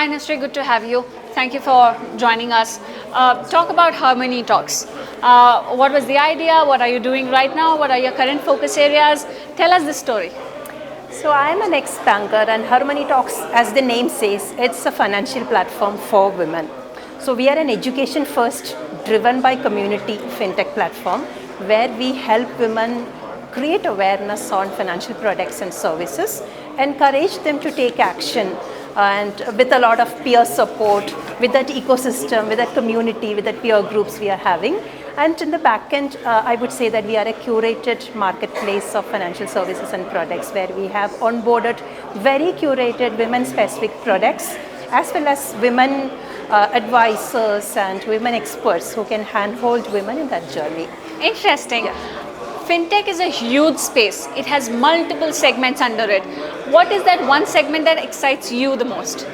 Hi Nisary, good to have you. Thank you for joining us. Talk about HerMoneyTalks. What was the idea? What are you doing right now? What are your current focus areas? Tell us the story. So I'm an ex-banker and HerMoneyTalks, as the name says, it's a financial platform for women. So we are an education first, driven by community fintech platform where we help women create awareness on financial products and services, encourage them to take action, and with a lot of peer support, with that ecosystem, with that community, with that peer groups we are having. And in the back end, I would say that we are a curated marketplace of financial services and products where we have onboarded very curated women-specific products as well as women advisors and women experts who can handhold women in that journey. Interesting. Fintech is a huge space. It has multiple segments under it. What is that one segment that excites you the most?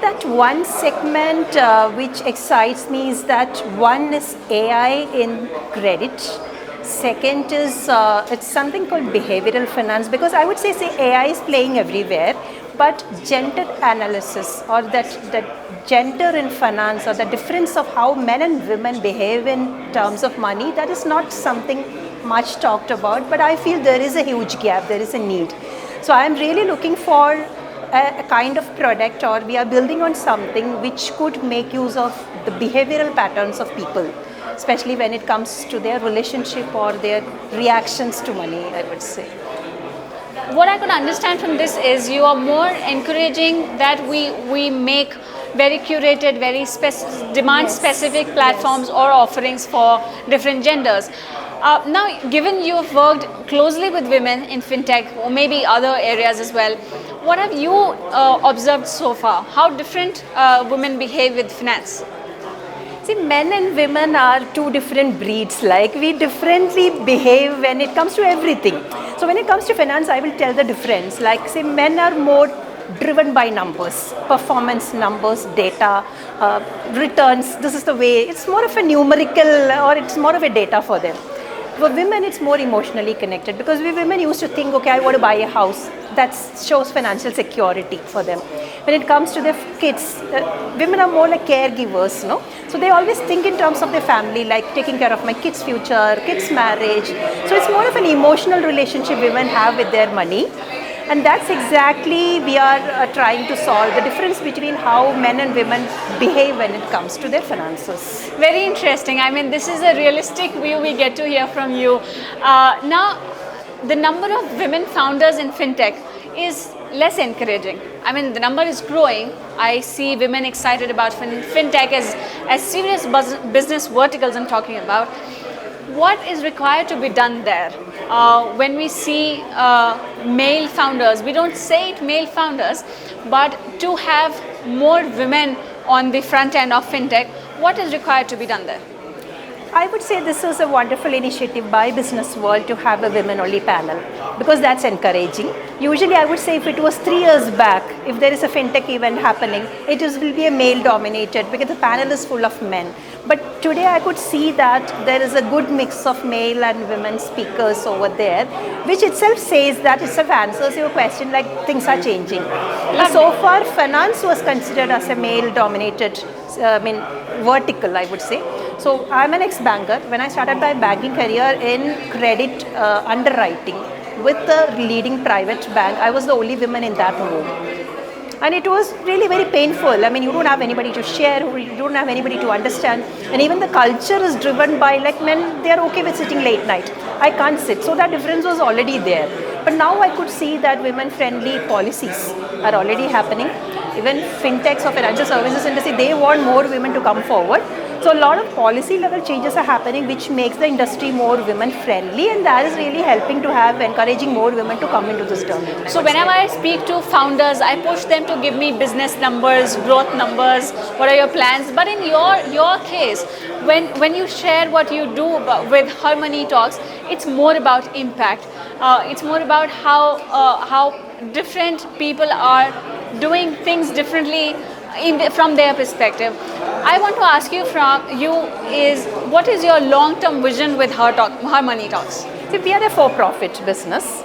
That one segment which excites me is that one is AI in credit. Second is it's something called behavioral finance, because I would say AI is playing everywhere, but gender analysis or that gender in finance or the difference of how men and women behave in terms of money, that is not something much talked about, but I feel there is a huge gap, there is a need. So I'm really looking for a kind of product, or we are building on something which could make use of the behavioral patterns of people, especially when it comes to their relationship or their reactions to money, I would say. What I could understand from this is you are more encouraging that we make very curated, very demand-specific platforms or offerings for different genders. Now, given you have worked closely with women in fintech or maybe other areas as well, what have you observed so far? How different women behave with finance? See, men and women are two different breeds. Like, we differently behave when it comes to everything. So when it comes to finance, I will tell the difference. Like, say, men are more driven by numbers, performance numbers, data, returns. This is the way. It's more of a numerical, or it's more of a data for them. For women, it's more emotionally connected, because we women used to think, okay, I want to buy a house. That shows financial security for them. When it comes to their kids, women are more like caregivers, no? So they always think in terms of their family, like taking care of my kids' future, kids' marriage. So it's more of an emotional relationship women have with their money. And that's exactly we are trying to solve, the difference between how men and women behave when it comes to their finances. Very interesting. I mean, this is a realistic view we get to hear from you. Now, the number of women founders in fintech is less encouraging. I mean, the number is growing. I see women excited about fintech as serious business verticals I'm talking about. What is required to be done there? When we see male founders, we don't say it male founders, but to have more women on the front end of fintech, what is required to be done there? I would say this is a wonderful initiative by Business World to have a women-only panel, because that's encouraging. Usually, I would say if it was 3 years back, if there is a fintech event happening, will be a male-dominated, because the panel is full of men. But today, I could see that there is a good mix of male and women speakers over there, which itself says that itself answers your question, like things are changing. So far, finance was considered as a male-dominated, vertical, I would say. So I'm an ex-banker. When I started my banking career in credit underwriting with the leading private bank, I was the only woman in that room. And it was really very painful. I mean, you don't have anybody to share, you don't have anybody to understand. And even the culture is driven by, like, men, they are okay with sitting late night. I can't sit. So that difference was already there. But now I could see that women-friendly policies are already happening. Even fintechs or financial services industry, they want more women to come forward. So a lot of policy level changes are happening, which makes the industry more women friendly, and that is really helping to have encouraging more women to come into this domain. So whenever I speak to founders, I push them to give me business numbers, growth numbers, what are your plans? But in your case, when you share what you do with HerMoneyTalks, it's more about impact. It's more about how different people are doing things differently from their perspective. I want to ask you what is your long-term vision with HerMoneyTalks? See, we are a for-profit business,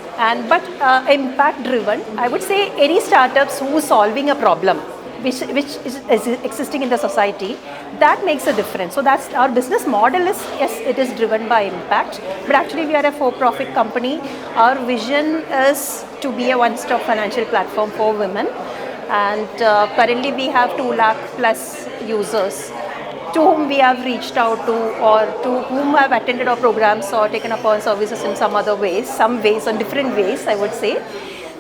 but impact-driven. I would say any startups who are solving a problem, which is existing in the society, that makes a difference. So that's our business model is, yes, it is driven by impact, but actually we are a for-profit company. Our vision is to be a one-stop financial platform for women, and currently we have 2 lakh plus users to whom we have reached out to, or to whom have attended our programs or taken up our services in some other ways, some ways or different ways, I would say.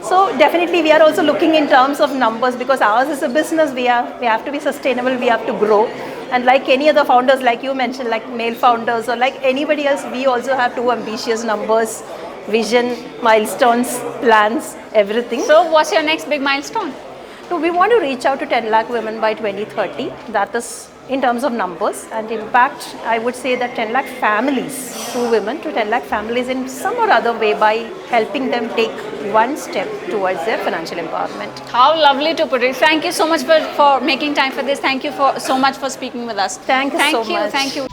So definitely we are also looking in terms of numbers, because ours is a business. We have to be sustainable, we have to grow. And like any other founders, like you mentioned, like male founders or like anybody else, we also have too ambitious numbers, vision, milestones, plans, everything. So what's your next big milestone? So we want to reach out to 10 lakh women by 2030. That is in terms of numbers, and impact, I would say that 10 lakh families, through women to 10 lakh families in some or other way, by helping them take one step towards their financial empowerment. How lovely to put it. Thank you so much for making time for this. Thank you so much for speaking with us. Thank you so much. Thank you.